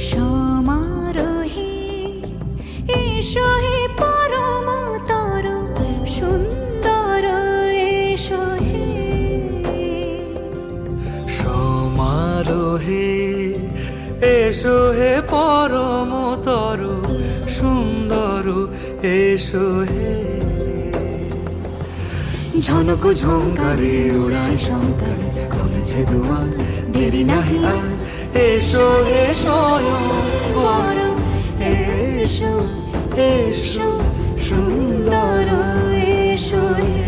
সমারোহে এসো হে পরমতর সুন্দর এসো হে। সমারোহে এসো হে পরমতর সুন্দর এসো হে। ঝনক ঝঙ্কারে উড়ায় শঙ্কারে খুলেছে দুয়ার, দেরি নাহি আর এসো হে স্বয়ং বর। এসো এসো সুন্দর এসো হে।